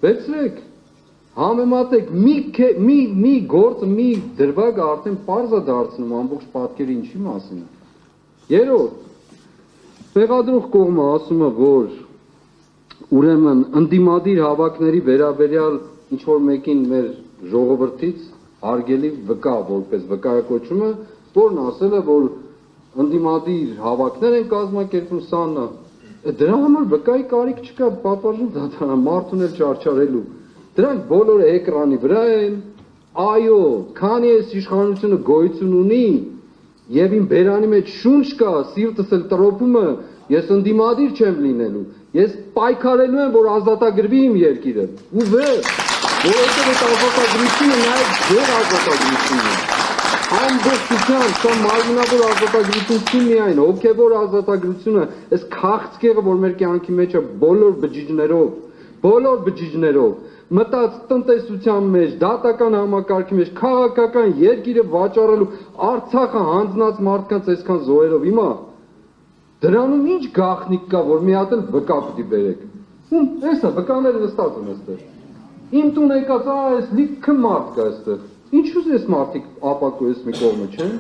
Վերցրեք, համեմատեք, մի գործը, մի դրվագը արդեն պարզ է դարձնում ամբողջ պատկերը ինչի մասին է։ Երրորդ, մեղադրող կողմը ասում է, որ ուրեմն ընդդիմադիր հավաքների վերաբերյալ ինչ-որ մեկին մեր ժողովրդից հարգելի վկա, որպես վկայակոչում է, որն ասել է, որ ընդդիմադիր հավաքներ են կազմակերպում սաննա, դրա համար վկայի կարիք չկա, պատվարժան դատարան, մարդուն էլ չարչարելու, դրանք բոլորը էկրանի վրա են, այո, քանի այս իշխանությունը գոյություն ունի, եւ իմ բերանի մեջ շունչ կա, սիրտս էլ տրոփում է, ես ընդդիմադիր չեմ լինելու, ես պայքարելու եմ, որ ազատագրվի իմ երկիրը, ու վեր, որովհետև այդ ազատագրությունը նաև ձեր ազատագրությունն է, ամբողջությամբ, սա մարմնավոր ազատագրություն չի միայն, հոգևոր ազատագրությունը, այս քաղցկեղը, որ մեր կյանքի մեջ է բոլոր բջիջներով, մտած տնտեսության մեջ, դատական համակարգի մեջ, քաղաքական երկիրը վաճառելու, Արցախը հանձնած մարդկանց այսքան զոհերով, հիմա դրանում ինչ գաղտնիք կա, որ մի հատ էլ վկա պիտի բերեք։ Էսա վկաները նստած են այստեղ։ Իմ տուն եկած, այս լիքը մարդ կա այստեղ։ Ինչու՞ այս մարդիկ ապակոյես մի կողմը չեն,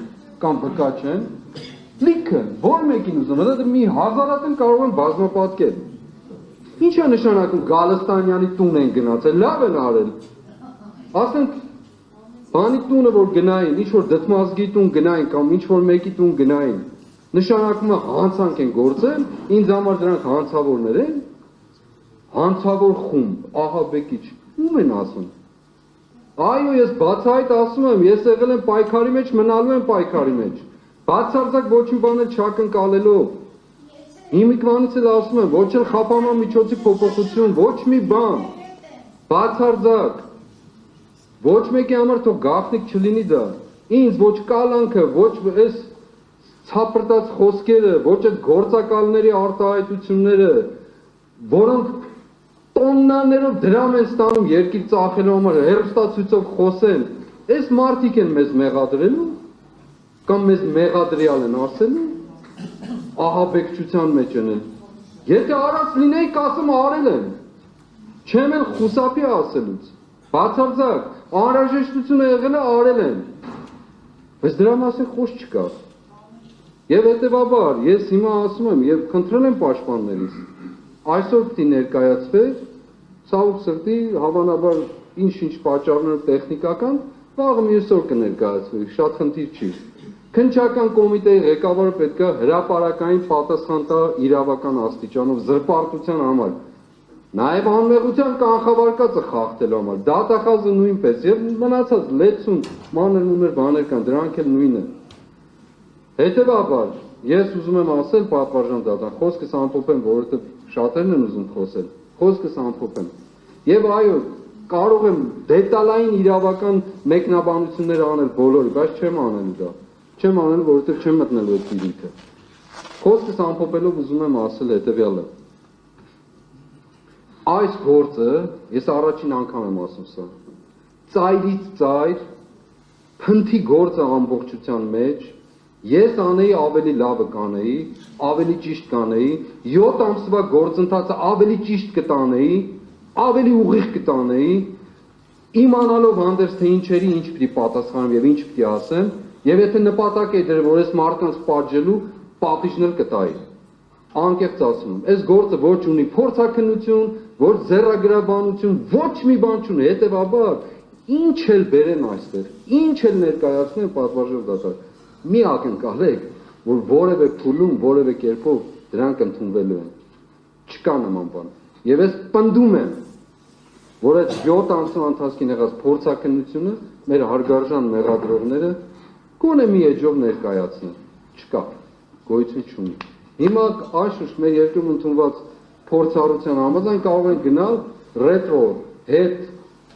կամ վկա չեն։ Լիքը, որ մեկին ուզում, դա մի հազարատեն կարող են բազմապատկել։ Ինչ է նշանակում Գալստանյանի տուն են գնացել, լավ են արել։ Ասենք բանի տունը որ գնային, ինչ որ դդմազգի տուն գնային կամ ինչ որ մեկի տուն գնային, նշանակում է հանցանք են գործել, ինձ համար դրանք հանցավորներ են, հանցավոր խումբ, ահաբեկիչ, ում են ասում։ Այո, ես բացահայտ ասում եմ, ես եղել եմ պայքարի մեջ, մնալու եմ պայքարի մեջ, բացարձակ ոչ մի բան չակնկալելով, հիմիկվանից էլ ասում եմ, ոչ էլ խափանման միջոցի փոփոխություն, ոչ մի բան, բացարձակ, ոչ մեկի համար թող գաղտնիք չլինի դա, ինձ ոչ կալանքը, ոչ այս ցապրտած խոսքերը, ոչ այդ գործակալների արտահայտությունները, որոնք տոննաներով դրամ են ստանում երկիր ծախելու համար, հեռուստացույցով խոսեն, այս մարդիկ են մեզ մեղադրելու, կամ մեզ մեղադրյալ են ասելու, ահաբեկչության մեջ են, եթե արած լինեի կասեմ արել եմ, չեմ էլ խուսափի ասելուց, բացարձակ, անհրաժեշտությունը եղել է արել եմ, բայց դրա մասին խոսք չկա, եւ հետեւաբար ես հիմա ասում եմ եւ խնդրել եմ պաշտպաններից, այսօր պիտի ներկայացվեր, ցավոք սրտի հավանաբար ինչ-ինչ պատճառներ տեխնիկական, վաղը մյուս օր կներկայացվի, շատ խնդիր չի։ Քննչական կոմիտեի ղեկավարը պետք է հրապարակային պատասխան տա իրավական աստիճանով զրպարտության համար, նաև անմեղության կանխավարկածը խախտելու համար, դատախազը նույնպես եւ մնացած լեցուն մանր-մունր բաներ կան, դրանք էլ նույնն են։ Հետևաբար, ես ուզում եմ ասել պատվարժան դատան, խոսքս ամփոփեմ, որովհետեւ շատերն են ուզում խոսել, խոսքս ամփոփեմ։ Եվ այո, կարող եմ դետալային իրավական մեկնաբանություններ անել բոլորի, բայց չեմ անելու դա։ Չեմ անելու, որովհետև չեմ մտնելու այդ դիրքը։ Խոսքս ամփոփելով ուզում եմ ասել հետևյալը։ Այս գործը, ես առաջին անգամ եմ ասում սա, ծայրից ծայր, փնթի գործը ամբողջության մեջ, ես անեի ավելի լավը կանեի, ավելի ճիշտ կանեի, 7 ամսվա գործընթացը ավելի ճիշտ կտանեի, ավելի ուղիղ կտանեի, իմանալով հանդերձ թե ինչերի ինչ պիտի պատասխանեմ եւ ինչ պիտի ասեմ, եւ եթե նպատակ է դրել, որ այս մարդկանց պատժելու, պատիժներ կտայի։ Անկեղծ ասում եմ, այս գործը ոչ ունի փորձաքննություն, ոչ ձեռագրաբանություն, ոչ մի բան չունի, հետեւաբար ինչ էլ բերեն այստեղ, ինչ էլ ներկայացնեն պատվարժան դատար, մի ակնկալեք, որ որևէ փուլում, որևէ կերպով դրանք ընդունվելու են։ Չկա նման բան։ Եվ ես պնդում եմ, որ այդ 7 ամսվա ընթացքին եղած փորձաքննությունը մեր հարգարժան մեղադրողները գոնե մի էջով ներկայացնել, չկա, գոյություն չունի։ Հիմա անշուշտ մեր երկրում ընդունված փորձառության համաձայն կարող են գնալ ռետրո հետ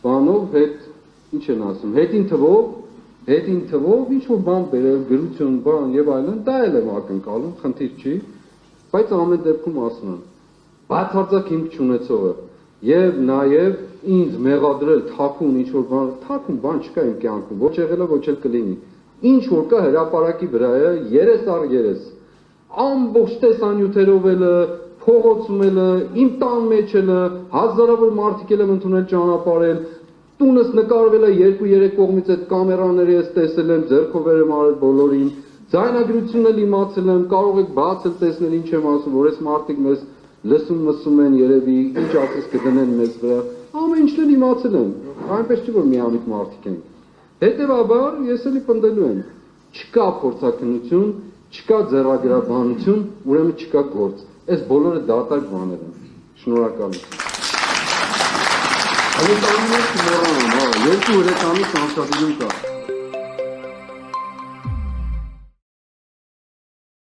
բանով, հետ ինչ են ասում, հետին թվով ինչ որ բան բերել, գրություն, բան եւ այլն, դա էլ եմ ակնկալում, խնդիր չի, բայց ամեն դեպքում ասում եմ, բացարձակ հիմք չունեցողը եւ նաեւ ինձ մեղադրել թաքուն ինչ որ բան, թաքուն բան չկա իմ կյանքում, ոչ եղել է, ոչ էլ կլինի։ Ինչ որ կա հրապարակի վրա է, երես առ երես, ամբողջ տեսանյութերով էլ, փողոցում էլ, իմ տան մեջ էլ, հազարավոր մարդիկ էլ եմ ընդունել ճանապարհել, տունս նկարվել է 2-3 կողմից այդ կամերաների ես տեսել եմ, ձեռքով եմ արել բոլորին, ձայնագրությունն էլ իմացել եմ, կարող եք բացել տեսնել ինչ եմ ասում, որ այս մարդիկ մեզ լսում են երևի, ինչ ասես կդնեն մեզ վրա, ամեն ինչն էլ իմացել եմ, այնպես չի որ միամիտ մարդիկ են։ Հետևաբար ես էլի պնդելու եմ, չկա փորձաքննություն, չկա ձեռագրաբանություն, ուրեմն չկա գործ։ Այս բոլորը դատարկ բաներ են։ Շնորհակալություն։ Այս ամենը մոռանամ, 2-3 ամիս անցածում կա։